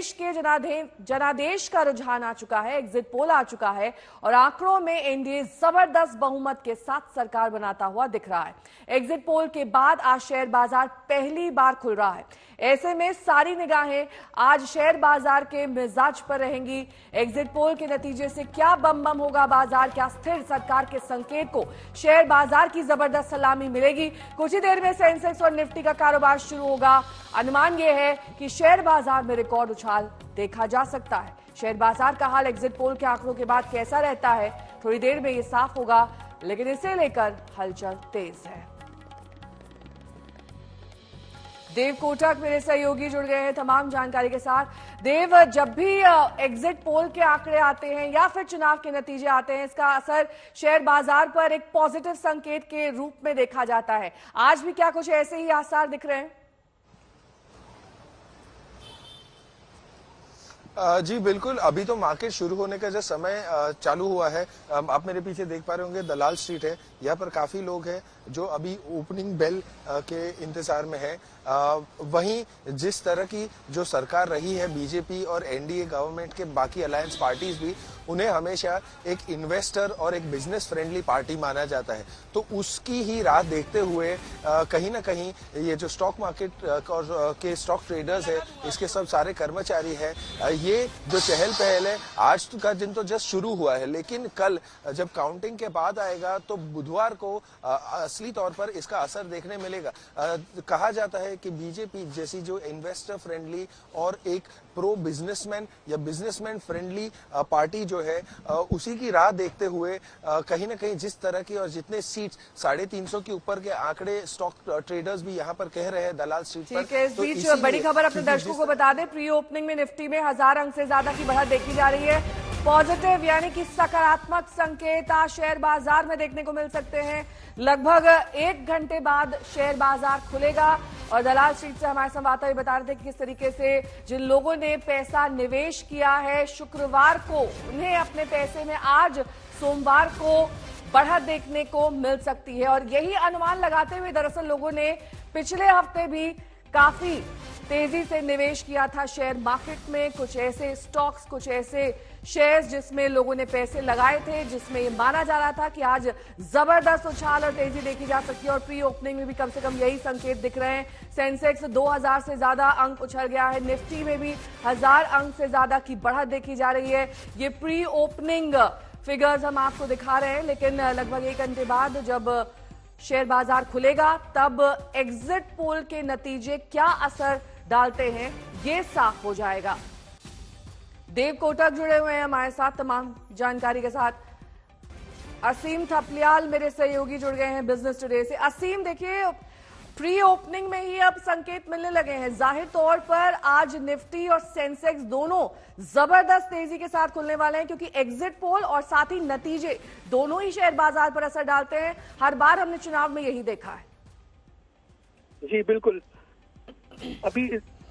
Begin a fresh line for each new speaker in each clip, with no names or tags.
देश के जनादेश का रुझान आ चुका है, एग्जिट पोल आ चुका है और आंकड़ों में एनडीए जबरदस्त बहुमत के साथ सरकार बनाता हुआ दिख रहा है। एग्जिट पोल के बाद आज शेयर बाजार पहली बार खुल रहा है। ऐसे में सारी निगाहें आज शेयर बाजार के मिजाज पर रहेंगी। एग्जिट पोल के नतीजे से क्या बम बम होगा बाजार, क्या स्थिर सरकार के संकेत को शेयर बाजार की जबरदस्त सलामी मिलेगी। कुछ ही देर में सेंसेक्स और निफ्टी का कारोबार शुरू होगा। अनुमान यह है कि शेयर बाजार में रिकॉर्ड उछाल देखा जा सकता है। शेयर बाजार का हाल एग्जिट पोल के आंकड़ों के बाद कैसा रहता है, थोड़ी देर में यह साफ होगा, लेकिन इसे लेकर हलचल तेज है। देव कोटक मेरे सहयोगी जुड़ गए हैं तमाम जानकारी के साथ। देव, जब भी एग्जिट पोल के आंकड़े आते हैं या फिर चुनाव के नतीजे आते हैं, इसका असर शेयर बाजार पर एक पॉजिटिव संकेत के रूप में देखा जाता है। आज भी क्या कुछ ऐसे ही आसार दिख रहे हैं?
जी बिल्कुल, अभी तो मार्केट शुरू होने का जो समय चालू हुआ है, आप मेरे पीछे देख पा रहे होंगे दलाल स्ट्रीट है। यहाँ पर काफी लोग हैं जो अभी ओपनिंग बेल के इंतजार में है। वहीं जिस तरह की जो सरकार रही है बीजेपी और एनडीए गवर्नमेंट के बाकी अलायंस पार्टीज भी, उन्हें हमेशा एक इन्वेस्टर और एक बिजनेस फ्रेंडली पार्टी माना जाता है। तो उसकी ही राह देखते हुए कहीं ना कहीं ये जो स्टॉक मार्केट के स्टॉक ट्रेडर्स है, इसके सब सारे कर्मचारी है, ये जो चहल पहल है, आज का दिन तो जस्ट शुरू हुआ है, लेकिन कल जब काउंटिंग के बाद आएगा तो बुधवार को असली तौर पर इसका असर देखने मिलेगा। कहा जाता है कि बीजेपी जैसी जो इन्वेस्टर फ्रेंडली और एक प्रो बिजनेसमैन या बिजनेसमैन फ्रेंडली पार्टी जो है, उसी की राह देखते हुए कहीं ना कहीं जिस तरह की और जितने सीट 350 के ऊपर के आंकड़े स्टॉक ट्रेडर्स भी यहाँ पर कह रहे हैं दलाल स्ट्रीट पर।
ठीक है, इस बीच बड़ी खबर अपने दर्शकों को बता दें, प्री ओपनिंग में निफ्टी में 1000 अंक से ज्यादा की बढ़त देखी जा रही है। पॉजिटिव यानी कि सकारात्मक संकेत आज शेयर बाजार में देखने को मिल सकते हैं। लगभग 1 घंटे बाद शेयर बाजार खुलेगा और दलाल स्ट्रीट से हमारे संवाददाता भी बता रहे थे कि किस तरीके से जिन लोगों ने पैसा निवेश किया है शुक्रवार को, उन्हें अपने पैसे में आज सोमवार को बढ़त देखने को मिल सकती है। और यही अनुमान लगाते हुए दरअसल लोगों ने पिछले हफ्ते भी काफी तेजी से निवेश किया था शेयर मार्केट में। कुछ ऐसे स्टॉक्स, कुछ ऐसे शेयर्स जिसमें लोगों ने पैसे लगाए थे, जिसमें ये माना जा रहा था कि आज जबरदस्त उछाल और तेजी देखी जा सकती है। और प्री ओपनिंग में भी कम से कम यही संकेत दिख रहे हैं। सेंसेक्स 2000 से ज्यादा अंक उछल गया है, निफ्टी में भी 1000 अंक से ज्यादा की बढ़त देखी जा रही है। ये प्री ओपनिंग फिगर्स हम आपको दिखा रहे हैं, लेकिन लगभग 1 घंटे बाद जब शेयर बाजार खुलेगा तब एग्जिट पोल के नतीजे क्या असर डालते हैं, ये साफ हो जाएगा। देव कोटक जुड़े हुए हैं हमारे साथ तमाम जानकारी के साथ। असीम थपलियाल मेरे सहयोगी जुड़ गए हैं बिजनेस टुडे से। असीम, देखिए प्री ओपनिंग में ही अब संकेत मिलने लगे हैं। जाहिर तौर पर आज निफ्टी और सेंसेक्स दोनों जबरदस्त तेजी के साथ खुलने वाले हैं, क्योंकि एग्जिट पोल और साथ ही नतीजे दोनों ही शेयर बाजार पर असर डालते हैं। हर बार हमने चुनाव में यही देखा है।
जी बिल्कुल,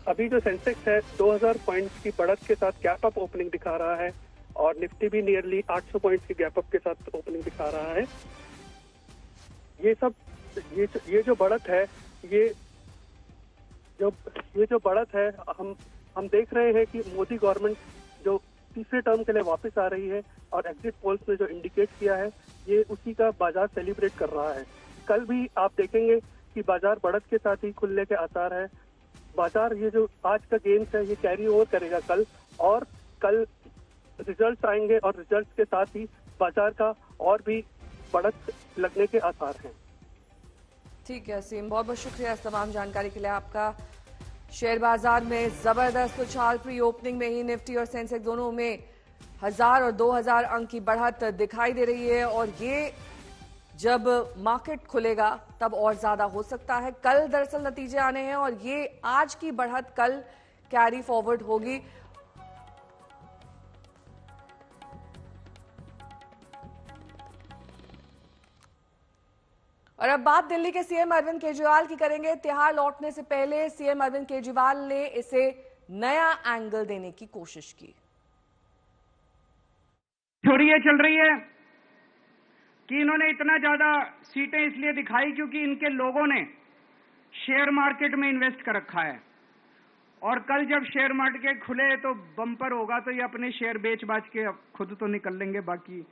अभी जो सेंसेक्स है 2000 पॉइंट्स की बढ़त के साथ गैप अप ओपनिंग दिखा रहा है और निफ्टी भी नियरली 800 पॉइंट्स की गैप अप के साथ ओपनिंग दिखा रहा है। ये जो बढ़त है, ये जो बढ़त है, हम देख रहे हैं कि मोदी गवर्नमेंट जो तीसरे टर्म के लिए वापस आ रही है और एग्जिट पोल्स ने जो इंडिकेट किया है, ये उसी का बाजार सेलिब्रेट कर रहा है। कल भी आप देखेंगे कि बाजार बढ़त के साथ ही खुलने के आसार है। बाजार ये जो आज का गेम्स है, ये कैरी ओवर करेगा कल, और कल रिजल्ट आएंगे और रिजल्ट के साथ ही बाजार का और भी बढ़त लगने के आसार हैं।
ठीक है असीम, बहुत बहुत शुक्रिया इस तमाम जानकारी के लिए आपका। शेयर बाजार में जबरदस्त उछाल, प्री ओपनिंग में ही निफ्टी और सेंसेक्स दोनों में 1000 और 2000 अंक की बढ़त दिखाई दे रही है और ये जब मार्केट खुलेगा तब और ज्यादा हो सकता है। कल दरअसल नतीजे आने हैं और ये आज की बढ़त कल कैरी फॉरवर्ड होगी। और अब बात दिल्ली के सीएम अरविंद केजरीवाल की करेंगे। त्योहार लौटने से पहले सीएम अरविंद केजरीवाल ने इसे नया एंगल देने की कोशिश की।
थोड़ी ये चल रही है कि इन्होंने इतना ज्यादा सीटें इसलिए दिखाई क्योंकि इनके लोगों ने शेयर मार्केट में इन्वेस्ट कर रखा है और कल जब शेयर मार्केट खुले तो बम्पर होगा, तो ये अपने शेयर बेच बाच के खुद तो निकल लेंगे, बाकी